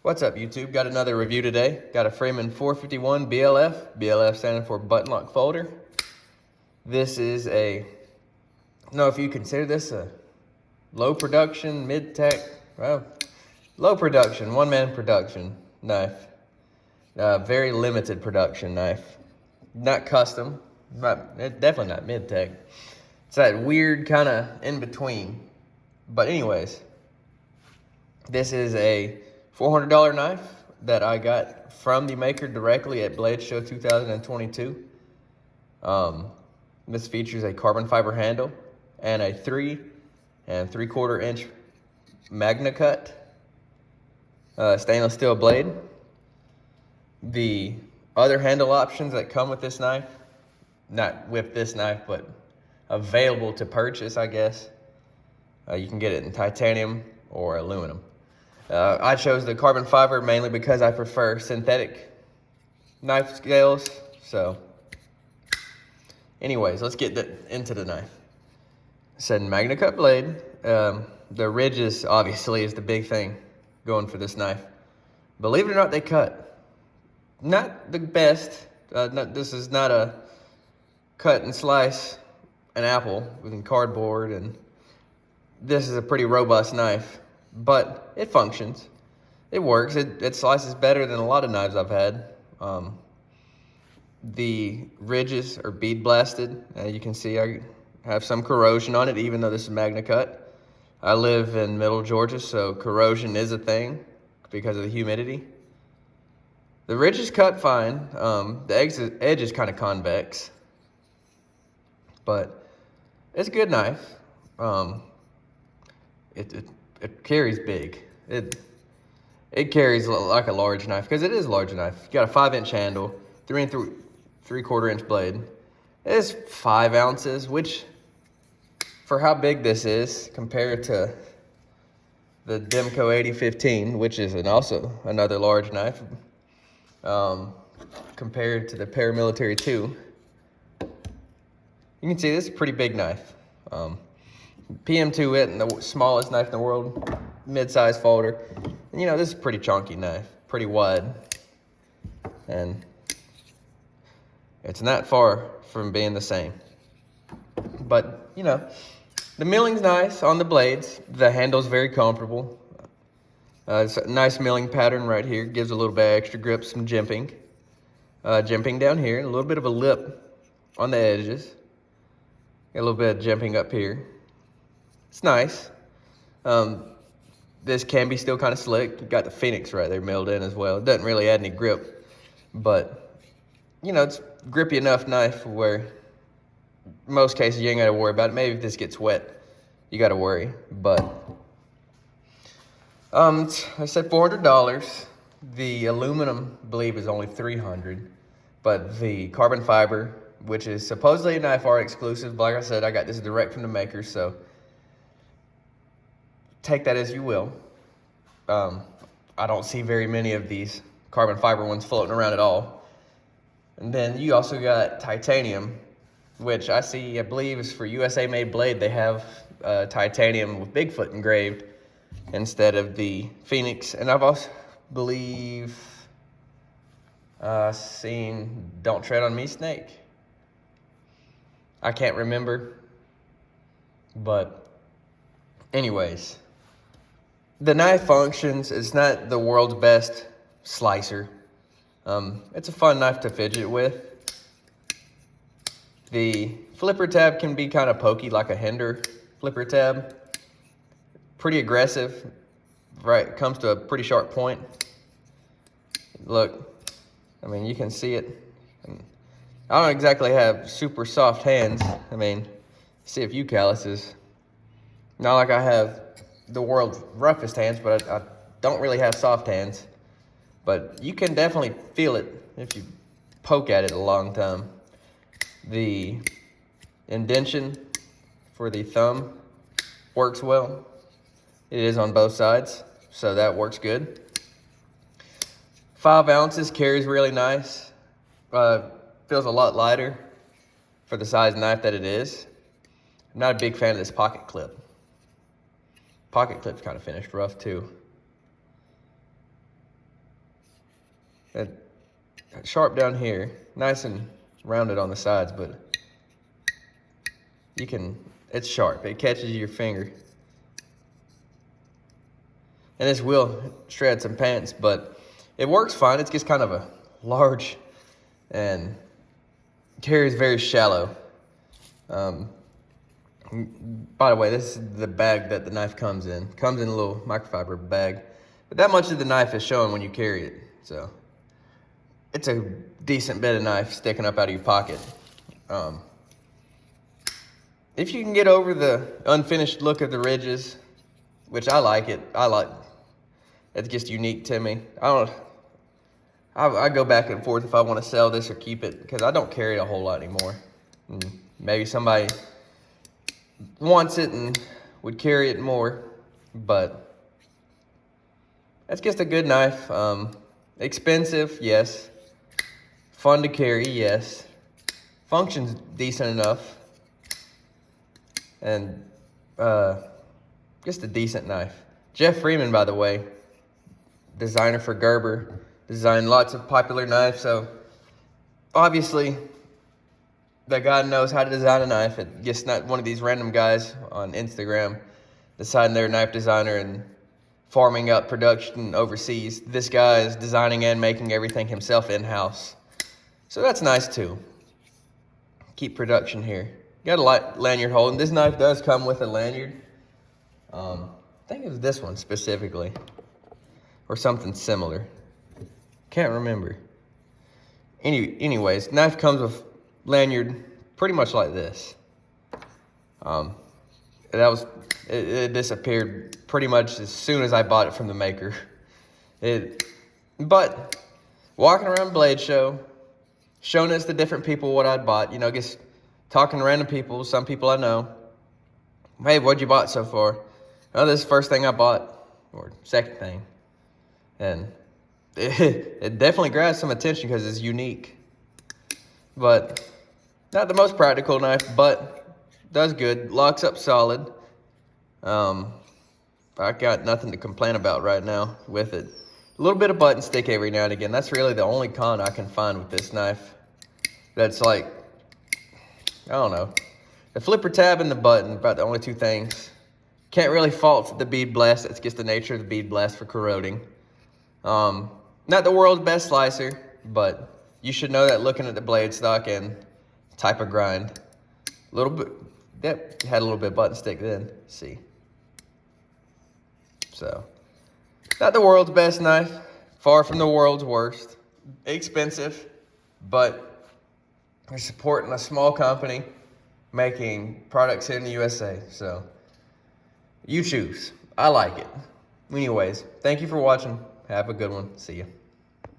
What's up, YouTube? Got another review today. Got a Freeman 451 BLF. BLF standing for button lock folder. This is I don't know if you consider this a low production, mid-tech, well, low production, one-man production knife. Very limited production knife. Not custom, definitely not mid-tech. It's that weird kind of in-between. But anyways, this is a $400 knife that I got from the maker directly at Blade Show 2022. This features a carbon fiber handle and a 3 3/4 inch Magna Cut stainless steel blade. The other handle options that come with this knife, not with this knife, but available to purchase, I guess. You can get it in titanium or aluminum. I chose the carbon fiber mainly because I prefer synthetic knife scales. So anyways, let's get into the knife. I said Magna Cut blade. The ridges obviously is the big thing going for this knife. Believe it or not, they cut. Not the best. This is not a cut and slice an apple with cardboard, and this is a pretty robust knife. But it functions. It works. It slices better than a lot of knives I've had. The ridges are bead blasted. You can see I have some corrosion on it, even though this is Magna Cut. I live in middle Georgia, so corrosion is a thing because of the humidity. The ridge is cut fine. The edge is kind of convex, but it's a good knife. It carries big. It carries like a large knife, because it is a large knife. You got a 5-inch handle, 3 3/4 inch blade. It's 5 ounces, which for how big this is compared to the Demco 8015, which is also another large knife, compared to the Paramilitary 2, you can see this is a pretty big knife. PM2 it, and the smallest knife in the world, mid-size folder. And, you know, this is a pretty chunky knife, pretty wide. And it's not far from being the same. But, you know, the milling's nice on the blades. The handle's very comfortable. It's a nice milling pattern right here. Gives a little bit of extra grip, some jimping. Jimping down here, a little bit of a lip on the edges. Got a little bit of jimping up here. It's nice. This can be still kind of slick. You got the Phoenix right there milled in as well. It doesn't really add any grip, but you know, it's grippy enough knife where most cases you ain't gotta worry about it. Maybe if this gets wet, you gotta worry. But I said $400. The aluminum, I believe, is only $300, but the carbon fiber, which is supposedly a Knife Art exclusive, like I said, I got this direct from the maker, so take that as you will. I don't see very many of these carbon fiber ones floating around at all. And then you also got titanium, which I see, I believe, is for USA made blade. They have titanium with Bigfoot engraved instead of the Phoenix. And I've also believe seen Don't Tread on Me Snake. I can't remember, but anyways, the knife functions. It's not the world's best slicer. It's a fun knife to fidget with. The flipper tab can be kind of pokey, like a Hinder flipper tab. Pretty aggressive, right? Comes to a pretty sharp point. Look, I mean, you can see it. I don't exactly have super soft hands. I mean, see a few calluses. Not like I have the world's roughest hands, but I don't really have soft hands. But you can definitely feel it if you poke at it a long time. The indentation for the thumb works well. It is on both sides, so that works good. 5 ounces, carries really nice. Feels a lot lighter for the size knife that it is. I'm not a big fan of this pocket clip. Pocket clip's kind of finished rough too. Sharp down here, nice and rounded on the sides, but it's sharp. It catches your finger. And this will shred some pants, but it works fine. It's just kind of a large and carries very shallow. By the way, this is the bag that the knife comes in. Comes in a little microfiber bag. But that much of the knife is showing when you carry it. So it's a decent bit of knife sticking up out of your pocket. If you can get over the unfinished look of the ridges, which I like it. It's just unique to me. I go back and forth if I want to sell this or keep it, because I don't carry it a whole lot anymore. Maybe somebody wants it and would carry it more, but that's just a good knife. Expensive, yes. Fun to carry, yes. Functions decent enough. And just a decent knife. Jeff Freeman, by the way, designer for Gerber, designed lots of popular knives, so obviously that guy knows how to design a knife. It's just not one of these random guys on Instagram deciding they're a knife designer and farming up production overseas. This guy is designing and making everything himself in-house. So that's nice too. Keep production here. Got a lanyard hole, and this knife does come with a lanyard. I think it was this one specifically, or something similar. Can't remember. Anyways, knife comes with lanyard pretty much like this. It disappeared pretty much as soon as I bought it from the maker. But walking around Blade Show, showing us the different people what I'd bought, just talking to random people, some people I know. Hey, what'd you bought so far? Oh, this is the first thing I bought, or second thing. And it definitely grabs some attention because it's unique. But not the most practical knife, but does good. Locks up solid. I got nothing to complain about right now with it. A little bit of button stick every now and again. That's really the only con I can find with this knife. That's like, I don't know. The flipper tab and the button, about the only two things. Can't really fault the bead blast. That's just the nature of the bead blast for corroding. Not the world's best slicer, but you should know that looking at the blade stock and type of grind. A little bit, yep, had a little bit of button stick then. See. So, not the world's best knife. Far from the world's worst. Expensive, but we're supporting a small company making products here in the USA. So, you choose. I like it. Anyways, thank you for watching. Have a good one. See ya.